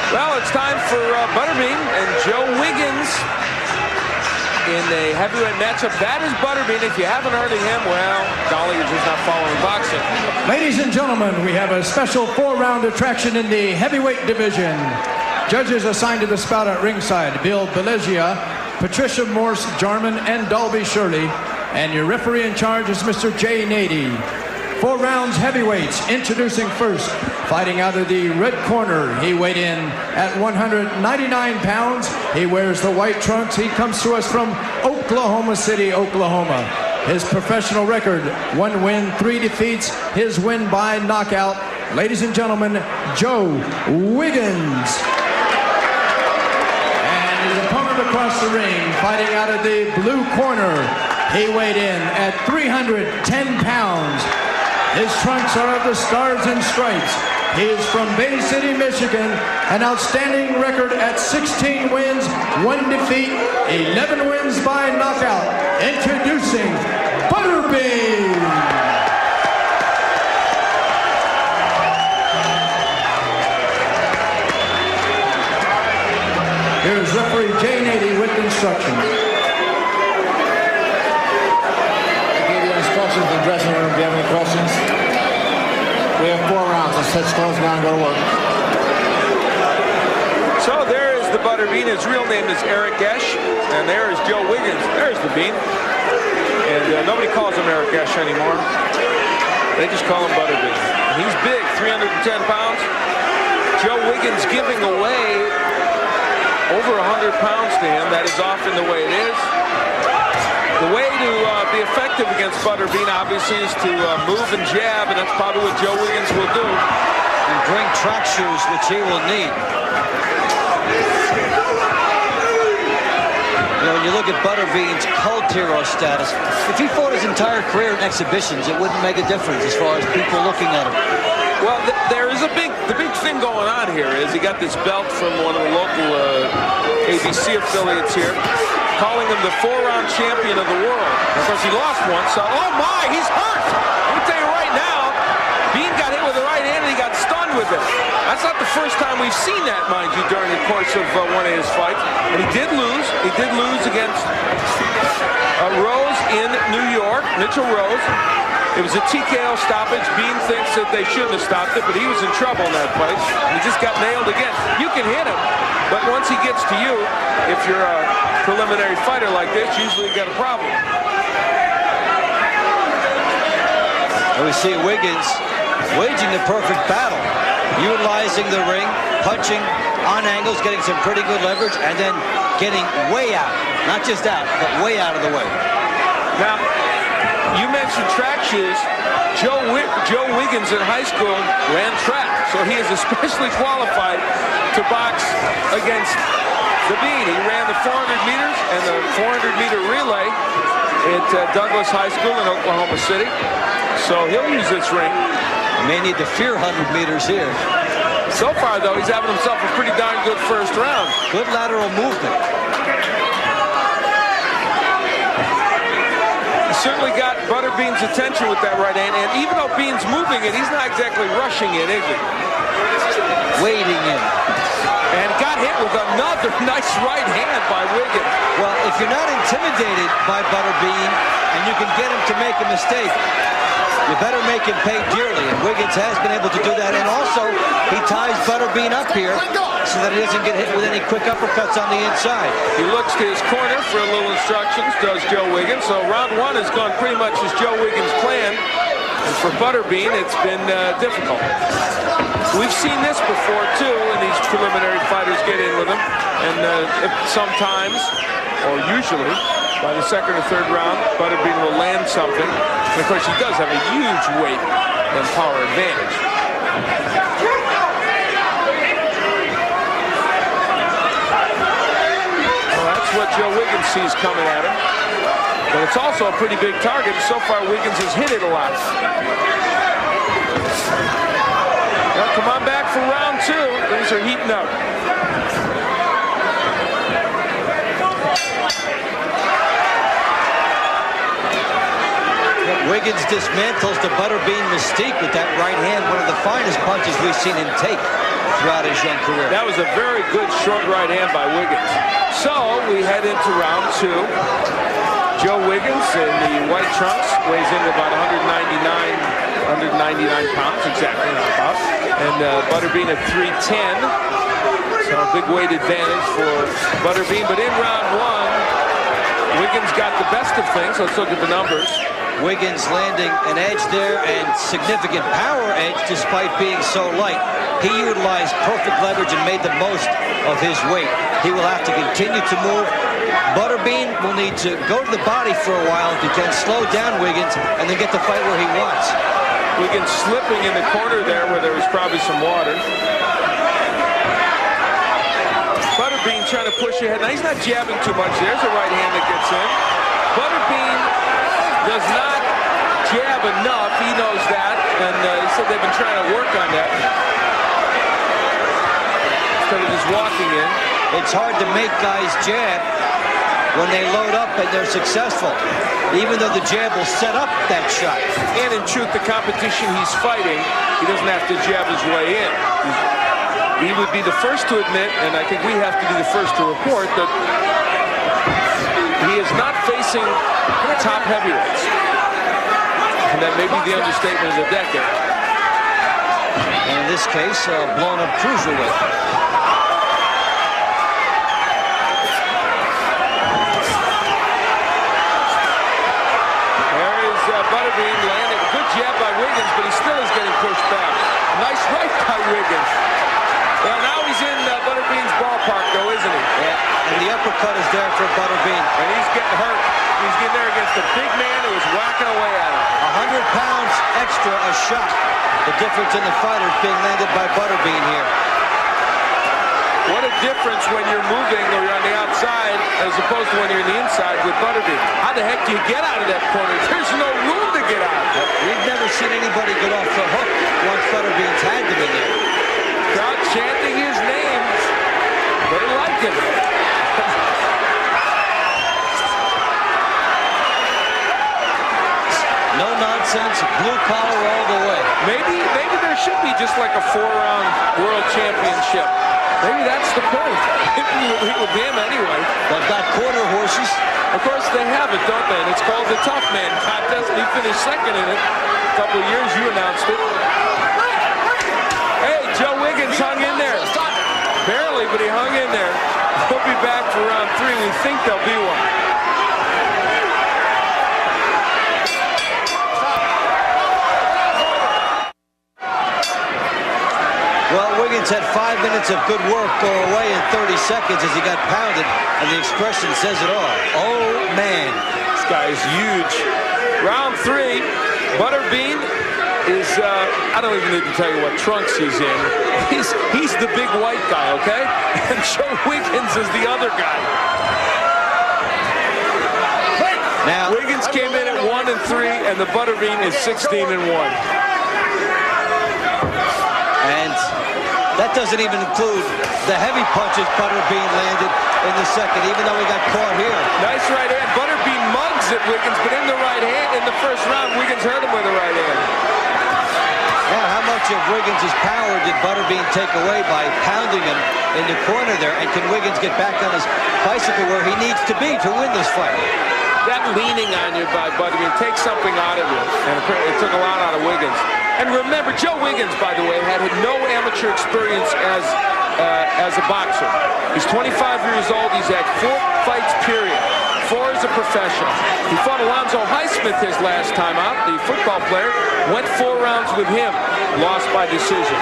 Well, it's time for Butterbean and Joe Wiggins in a heavyweight matchup. That is Butterbean. If you haven't heard of him, well, golly, you're just not following boxing. Ladies and gentlemen, we have a special 4-round attraction in the heavyweight division. Judges assigned to the spout at ringside: Bill Belegia, Patricia Morse-Jarman, and Dalby Shirley. And your referee in charge is Mr. Jay Nady. 4 rounds heavyweights. Introducing first, fighting out of the red corner. He weighed in at 199 pounds. He wears the white trunks. He comes to us from Oklahoma City, Oklahoma. His professional record: 1 win, 3 defeats. His win by knockout. Ladies and gentlemen, Joe Wiggins. And his opponent across the ring, fighting out of the blue corner. He weighed in at 310 pounds. His trunks are of the Stars and Stripes. He is from Bay City, Michigan. An outstanding record at 16 wins, 1 defeat, 11 wins by knockout. Introducing Butterbean. Here's referee Jay Nady with instructions. In the dressing room. Do you have any questions? We have 4 rounds. Let's touch close now and go to work. So there is the Butterbean. His real name is Eric Esch, and there is Joe Wiggins. There's the Bean. And nobody calls him Eric Esch anymore. They just call him Butterbean. He's big, 310 pounds. Joe Wiggins giving away over 100 pounds to him. That is often the way it is. The way to be effective against Butterbean, obviously, is to move and jab, and that's probably what Joe Wiggins will do. And bring track shoes, which he will need. You know, when you look at Butterbean's cult hero status, if he fought his entire career in exhibitions, it wouldn't make a difference as far as people looking at him. Well, there is the big thing going on here is he got this belt from one of the local ABC affiliates here, calling him the 4-round champion of the world. Of course, he lost one, so, oh my, he's hurt! Let me tell you right now, Bean got hit with the right hand and he got stunned with it. That's not the first time we've seen that, mind you, during the course of one of his fights. But he did lose. He did lose against Rose in New York, Mitchell Rose. It was a TKO stoppage. Bean thinks that they shouldn't have stopped it, but he was in trouble in that fight. He just got nailed again. You can hit him, but once he gets to you, if you're a preliminary fighter like this, usually you got a problem. And we see Wiggins waging the perfect battle, utilizing the ring, punching on angles, getting some pretty good leverage, and then getting way out. Not just out, but way out of the way. Now, you mentioned track shoes. Joe Wiggins in high school ran track, so he is especially qualified to box against the Bean. He ran the 400 meters and the 400-meter relay at Douglas High School in Oklahoma City. So he'll use this ring. May need to fear 100 meters here. So far, though, he's having himself a pretty darn good first round. Good lateral movement. He certainly got Butterbean's attention with that right hand, and even though Bean's moving it, he's not exactly rushing it, is he? Waiting in. And got hit with another nice right hand by Wiggins. Well, if you're not intimidated by Butterbean and you can get him to make a mistake, you better make him pay dearly, and Wiggins has been able to do that. And also, he ties Butterbean up here so that he doesn't get hit with any quick uppercuts on the inside. He looks to his corner for a little instructions, does Joe Wiggins. So round 1 has gone pretty much as Joe Wiggins planned. And for Butterbean, it's been difficult. We've seen this before, too, and these preliminary fighters get in with him. And sometimes, or usually, by the 2nd or 3rd round, Butterbean will land something. And of course, he does have a huge weight and power advantage. Well, that's what Joe Wiggins sees coming at him. But it's also a pretty big target. So far, Wiggins has hit it a lot. Well, come on back for round 2. Things are heating up. Wiggins dismantles the Butterbean mystique with that right hand, one of the finest punches we've seen him take. throughout his young career. That was a very good short right hand by Wiggins. So we head into round 2. Joe Wiggins in the white trunks weighs in about 199 pounds, exactly about. And Butterbean at 310. So a big weight advantage for Butterbean. But in round 1, Wiggins got the best of things. Let's look at the numbers. Wiggins landing an edge there and significant power edge despite being so light. He utilized perfect leverage and made the most of his weight. He will have to continue to move. Butterbean will need to go to the body for a while if he can slow down Wiggins and then get the fight where he wants. Wiggins slipping in the corner there where there was probably some water. Butterbean trying to push ahead. Now he's not jabbing too much. There's a right hand that gets in. Butterbean does not jab enough. He knows that. And he said they've been trying to work on that. Instead of just walking in. It's hard to make guys jab when they load up and they're successful, even though the jab will set up that shot. And in truth, the competition he's fighting, he doesn't have to jab his way in. He would be the first to admit, and I think we have to be the first to report, that he is not facing top heavyweights. And that may be the understatement of the decade. And in this case, blown up cruiserweight. Butterbean landing. Good jab by Wiggins, but he still is getting pushed back. Nice right by Wiggins. Well, now he's in Butterbean's ballpark, though, isn't he? Yeah, and the uppercut is there for Butterbean. And he's getting hurt. He's getting there against a big man who is whacking away at him. 100 pounds extra a shot. The difference in the fighters being landed by Butterbean here. What a difference when you're moving or you're on the outside as opposed to when you're on the inside with Butterbean. How the heck do you get out of that corner? There's no room to get out. We've never seen anybody get off the hook once Butterbean's had them in there. Crowd chanting his name. They like him. No nonsense, blue collar all the way. Maybe there should be just like a 4-round world championship. Maybe that's the point. With him anyway. They've got quarter horses. Of course they have it, don't they? And it's called the Tough Man Contest. He finished second in it. A couple of years you announced it. Hey, Joe Wiggins hung in there. Barely, but he hung in there. He'll be back for round 3. We think there'll be one. Well, Wiggins had 5 minutes of good work go away in 30 seconds as he got pounded, and the expression says it all. Oh, man. This guy is huge. Round 3, Butterbean is, I don't even need to tell you what trunks he's in. He's the big white guy, okay? And Joe Wiggins is the other guy. Now, Wiggins came in at 1 and 3, and the Butterbean is 16 and 1. And that doesn't even include the heavy punches Butterbean landed in the second, even though he got caught here. Nice right hand. Butterbean mugs at Wiggins, but in the right hand in the first round, Wiggins hurt him with the right hand. Now, how much of Wiggins' power did Butterbean take away by pounding him in the corner there? And can Wiggins get back on his bicycle where he needs to be to win this fight? That leaning on you by Butterbean takes something out of you, and it took a lot out of Wiggins. And remember, Joe Wiggins, by the way, had no amateur experience as a boxer. He's 25 years old. He's had 4 fights, period. 4 as a professional. He fought Alonzo Highsmith his last time out, the football player. Went 4 rounds with him. Lost by decision.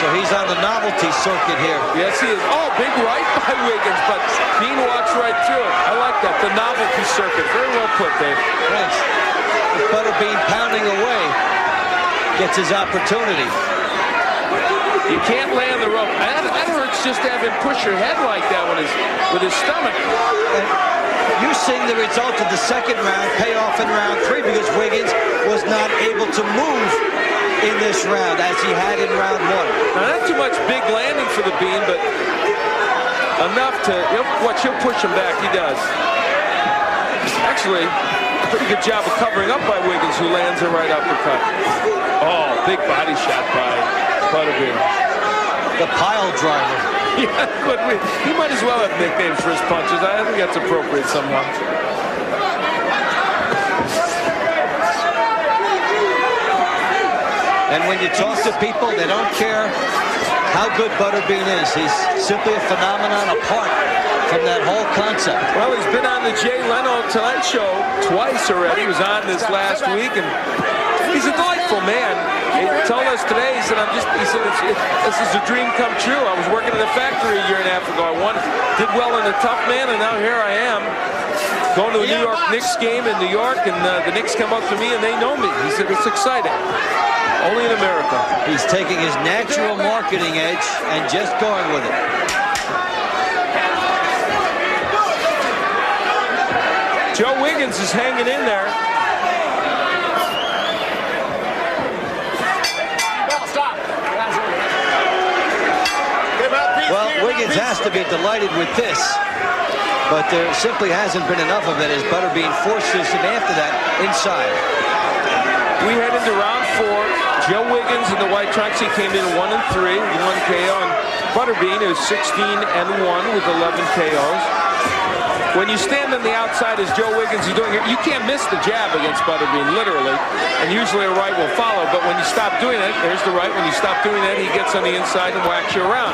So he's on the novelty circuit here. Yes, he is. Oh, big right by Wiggins, but Bean walks right through it. I like that. The novelty circuit. Very well put, Dave. Thanks. Butterbean pounding away gets his opportunity. You can't land the rope. That hurts just to have him push your head like that with his stomach. And you're seeing the result of the second round pay off in round 3 because Wiggins was not able to move in this round as he had in round 1. Now, not too much big landing for the Bean, but enough to, he'll push him back. He does. Actually, pretty good job of covering up by Wiggins, who lands a right uppercut. Oh, big body shot by Butterbean. the pile driver. Yeah, but he might as well have nicknames for his punches. I think that's appropriate somehow. And when you talk to people, they don't care how good Butterbean is. He's simply a phenomenon apart from that whole concept. Well, he's been on the Jay Leno Tonight Show twice already. He was on this last week, and he's a delightful man. He told us today, he said, this is a dream come true. I was working in a factory a year and a half ago. I did well in the Tough Man, and now here I am going to a New York Knicks game in New York, and the Knicks come up to me, and they know me. He said, it's exciting. Only in America. He's taking his natural marketing edge and just going with it. Joe Wiggins is hanging in there. Well, Wiggins has to be delighted with this, but there simply hasn't been enough of it as Butterbean forces him after that inside. We head into round 4. Joe Wiggins in the white trunks, he came in 1-3 with 1 KO, and Butterbean is 16-1 with 11 KOs. When you stand on the outside as Joe Wiggins is doing here, you can't miss the jab against Butterbean, literally, and usually a right will follow, but when you stop doing it, there's the right. When you stop doing that, he gets on the inside and whacks you around.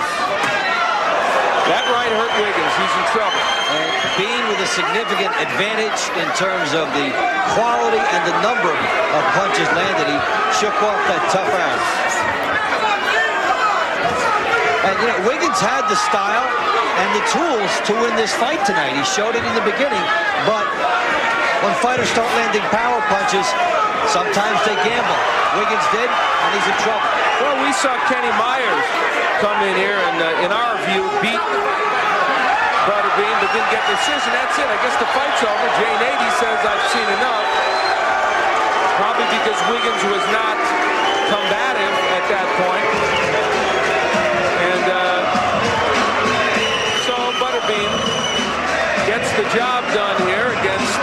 That right hurt Wiggins. He's in trouble. And Bean with a significant advantage in terms of the quality and the number of punches landed. He shook off that tough arm. And, you know, Wiggins had the style and the tools to win this fight tonight. He showed it in the beginning, but when fighters start landing power punches, sometimes they gamble. Wiggins did, and he's in trouble. Well, we saw Kenny Myers come in here and, in our view, beat Butterbean, but didn't get the decision. That's it. I guess the fight's over. Jay Nady says, I've seen enough. Probably because Wiggins was not combative at that point. And so Butterbean gets the job done here against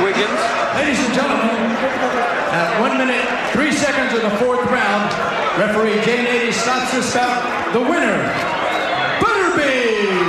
Wiggins. Ladies and gentlemen, at 1 minute, 3 seconds of the 4th round, referee Jay Nady stops this bout. The winner, Butterbean!